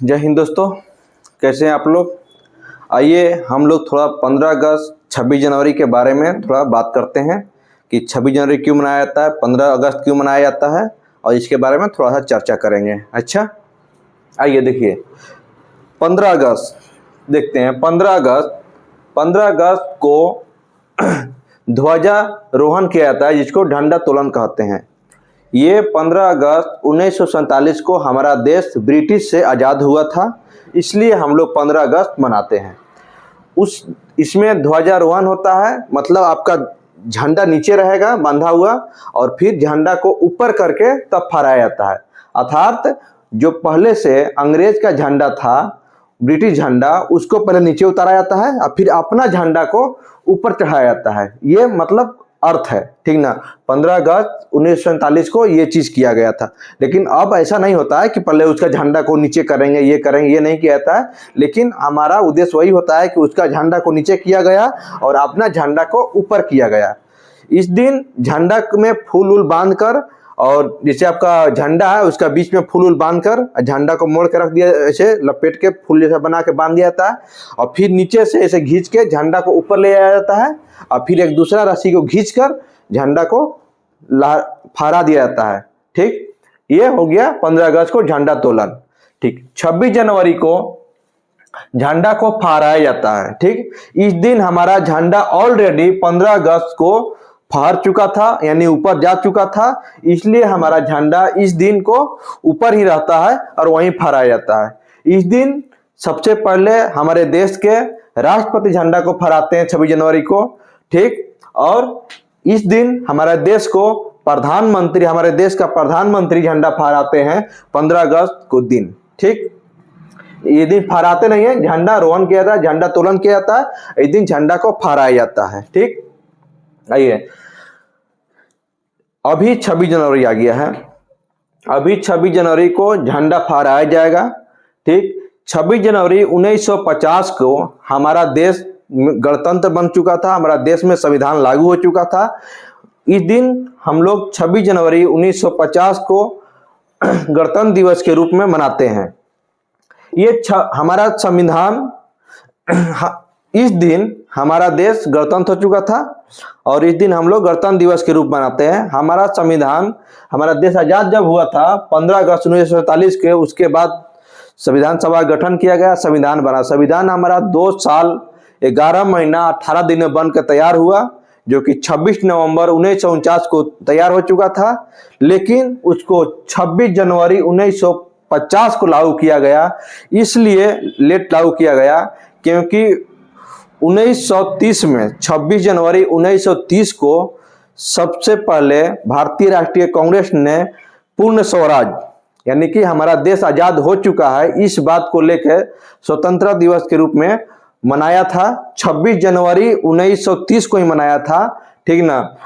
जय हिंद दोस्तों, कैसे हैं आप लोग। आइए हम लोग थोड़ा 15 अगस्त 26 जनवरी के बारे में थोड़ा बात करते हैं कि 26 जनवरी क्यों मनाया जाता है, 15 अगस्त क्यों मनाया जाता है, और इसके बारे में थोड़ा सा चर्चा करेंगे। अच्छा, आइए देखिए 15 अगस्त देखते हैं। 15 अगस्त को ध्वजारोहण किया जाता है, जिसको झंडा तोलन कहते हैं। ये 15 अगस्त 1947 को हमारा देश ब्रिटिश से आज़ाद हुआ था, इसलिए हम लोग 15 अगस्त मनाते हैं। इसमें ध्वजारोहण होता है, मतलब आपका झंडा नीचे रहेगा बांधा हुआ और फिर झंडा को ऊपर करके तब फहराया जाता है। अर्थात जो पहले से अंग्रेज का झंडा था, ब्रिटिश झंडा, उसको पहले नीचे उतारा जाता है और फिर अपना झंडा को ऊपर चढ़ाया जाता है। ये मतलब अर्थ है, ठीक ना। 15 अगस्त 1947 को ये चीज़ किया गया था। लेकिन अब ऐसा नहीं होता है कि पहले उसका झंडा को नीचे करेंगे, ये नहीं किया जाता है। लेकिन हमारा उद्देश्य वही होता है कि उसका झंडा को नीचे किया गया और अपना झंडा को ऊपर किया गया। इस दिन झंडा में फूल उल बांध कर, और जैसे आपका झंडा है उसका बीच में फूल उल बांध कर झंडा को मोड़ के रख दिया, ऐसे लपेट के फूल जैसा बना के बांध दिया जाता है, और फिर नीचे से ऐसे खींच के झंडा को ऊपर ले आया जाता है, और फिर एक दूसरा रस्सी को खींच कर झंडा को फहरा दिया जाता है। ठीक, ये हो गया 15 अगस्त को झंडा तोलन। ठीक, 26 जनवरी को झंडा को फहराया जाता है। ठीक, इस दिन हमारा झंडा ऑलरेडी 15 अगस्त को फहर चुका था, यानी ऊपर जा चुका था, इसलिए हमारा झंडा इस दिन को ऊपर ही रहता है और वहीं फहराया जाता है। इस दिन सबसे पहले हमारे देश के राष्ट्रपति झंडा को फहराते हैं 26 जनवरी को। ठीक, और इस दिन हमारे देश का प्रधानमंत्री झंडा फहराते हैं 15 अगस्त को दिन। ठीक, ये दिन फहराते नहीं है, झंडा रोहन किया जाता है, झंडा तोलन किया जाता है, इस दिन झंडा को फहराया जाता है। ठीक, आइए अभी 26 जनवरी आ गया है, अभी 26 जनवरी को झंडा फहराया जाएगा। ठीक, 26 जनवरी 1950 को हमारा देश गणतंत्र बन चुका था, हमारा देश में संविधान लागू हो चुका था। इस दिन हम लोग 26 जनवरी 1950 को गणतंत्र दिवस के रूप में मनाते हैं। ये हमारा संविधान इस दिन हमारा देश गणतंत्र हो चुका था और इस दिन हम लोग गणतंत्र दिवस के रूप मनाते हैं। हमारा संविधान, हमारा देश आजाद जब हुआ था 15 अगस्त 1947 के, उसके बाद संविधान सभा गठन किया गया, संविधान बना। संविधान हमारा 2 साल 11 महीना 18 दिन में बन कर तैयार हुआ, जो कि 26 नवंबर 1949 को तैयार हो चुका था। लेकिन उसको 26 जनवरी 1950 को लागू किया गया, इसलिए लेट लागू किया गया क्योंकि 1930 में 26 जनवरी 1930 को सबसे पहले भारतीय राष्ट्रीय कांग्रेस ने पूर्ण स्वराज, यानी कि हमारा देश आजाद हो चुका है, इस बात को लेकर स्वतंत्रता दिवस के रूप में मनाया था। 26 जनवरी 1930 को ही मनाया था, ठीक ना,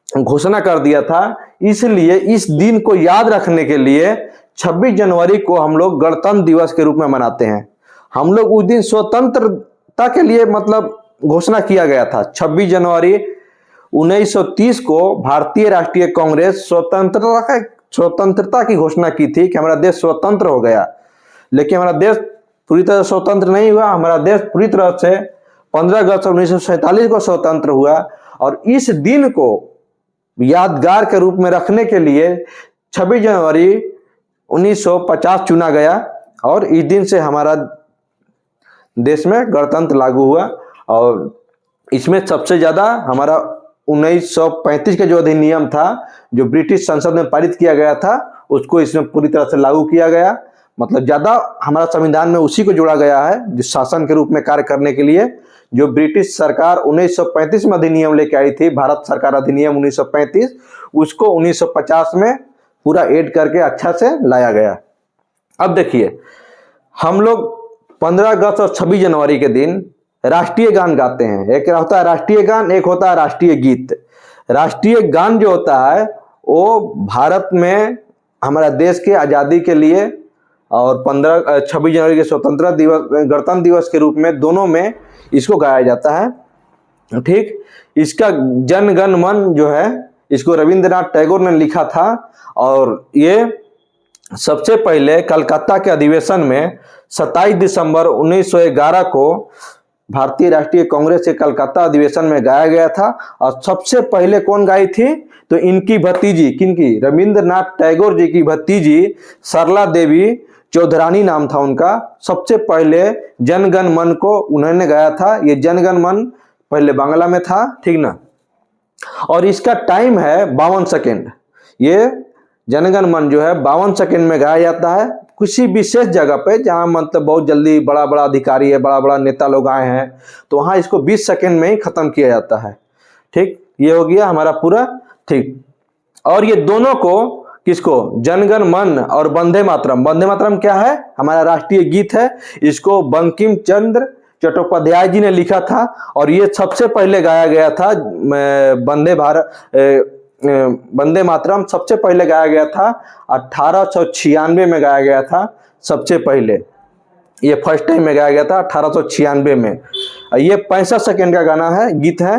घोषणा कर दिया था। इसलिए इस दिन को याद रखने के लिए 26 जनवरी को हम लोग गणतंत्र दिवस के रूप में मनाते हैं। हम लोग उस दिन स्वतंत्रता के लिए मतलब घोषणा किया गया था। 26 जनवरी 1930 को भारतीय राष्ट्रीय कांग्रेस स्वतंत्रता की घोषणा की थी कि हमारा देश स्वतंत्र हो गया। लेकिन हमारा देश पूरी तरह स्वतंत्र नहीं हुआ। हमारा देश पूरी तरह से 15 अगस्त 1947 को स्वतंत्र हुआ, और इस दिन को यादगार के रूप में रखने के लिए 26 जनवरी 1950 चुना गया, और इस दिन से हमारा देश में गणतंत्र लागू हुआ। और इसमें सबसे ज़्यादा हमारा 1935 का जो अधिनियम था, जो ब्रिटिश संसद में पारित किया गया था, उसको इसमें पूरी तरह से लागू किया गया। मतलब ज़्यादा हमारा संविधान में उसी को जोड़ा गया है, जो शासन के रूप में कार्य करने के लिए जो ब्रिटिश सरकार 1935 में अधिनियम लेके आई थी, भारत सरकार अधिनियम 1935, उसको 1950 में पूरा ऐड करके अच्छा से लाया गया। अब देखिए, हम लोग 15 अगस्त और 26 जनवरी के दिन राष्ट्रीय गान गाते हैं। एक होता है राष्ट्रीय गान, एक होता है राष्ट्रीय गीत। राष्ट्रीय गान जो होता है वो भारत में हमारा देश के आज़ादी के लिए और 26 जनवरी के स्वतंत्रता दिवस, गणतंत्र दिवस के रूप में, दोनों में इसको गाया जाता है। ठीक, इसका जन गण मन जो है, इसको रविंद्रनाथ टैगोर ने लिखा था, और ये सबसे पहले कलकत्ता के अधिवेशन में 27 दिसंबर 1911 को भारतीय राष्ट्रीय कांग्रेस के कलकत्ता अधिवेशन में गाया गया था। और सबसे पहले कौन गाई थी? तो इनकी भतीजी, किनकी? रविंद्रनाथ टैगोर जी की भतीजी सरला देवी चौधरानी नाम था उनका। सबसे पहले जन गण मन को उन्होंने गाया था। ये जन गण मन पहले बांग्ला में था, ठीक ना। और इसका टाइम है 52 सेकेंड। ये जनगण मन जो है 52 सेकेंड में गाया जाता है किसी विशेष जगह पे, जहां मतलब बहुत जल्दी बड़ा बड़ा अधिकारी है, बड़ा बड़ा नेता लोग आए हैं, तो वहां इसको 20 सेकेंड में ही खत्म किया जाता है। ठीक, ये हो गया हमारा पूरा। ठीक, और ये दोनों को, किसको? जनगण मन और वंदे मातरम। वंदे मातरम क्या है? हमारा राष्ट्रीय गीत है। इसको बंकिम चंद्र चट्टोपाध्याय जी ने लिखा था और ये सबसे पहले गाया गया था। वंदे मातरम सबसे पहले गाया गया था 1896 में गाया गया था। सबसे पहले ये फर्स्ट टाइम में गाया गया था 1896 में। ये 65 सेकेंड का गाना है, गीत है।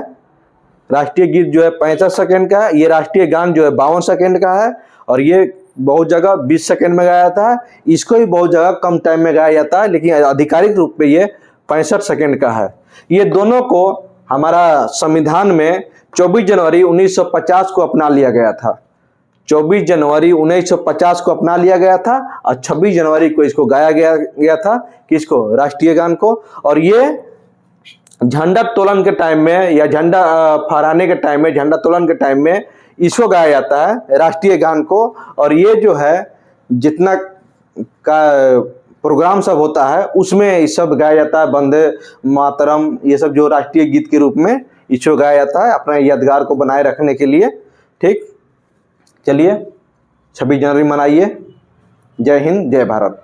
राष्ट्रीय गीत जो है 65 सेकेंड का है। ये राष्ट्रीय गान जो है 52 सेकेंड का है। और ये बहुत जगह 20 सेकेंड में गाया जाता है। इसको भी बहुत जगह कम टाइम में गाया जाता है, लेकिन आधिकारिक रूप में ये 65 सेकेंड का है। ये दोनों को हमारा संविधान में 24 जनवरी 1950 को अपना लिया गया था। 24 जनवरी 1950 को अपना लिया गया था और 26 जनवरी को इसको गाया गया था। किसको? राष्ट्रीय गान को। और ये झंडा तोलन के टाइम में या झंडा फहराने के टाइम में, झंडा तोलन के टाइम में इसको गाया जाता है, राष्ट्रीय गान को। और ये जो है जितना का प्रोग्राम सब होता है उसमें ये सब गाया जाता है। वंदे मातरम, ये सब जो राष्ट्रीय गीत के रूप में इसको गाया जाता है अपने यादगार को बनाए रखने के लिए। ठीक, चलिए 26 जनवरी मनाइए। जय हिंद, जय भारत।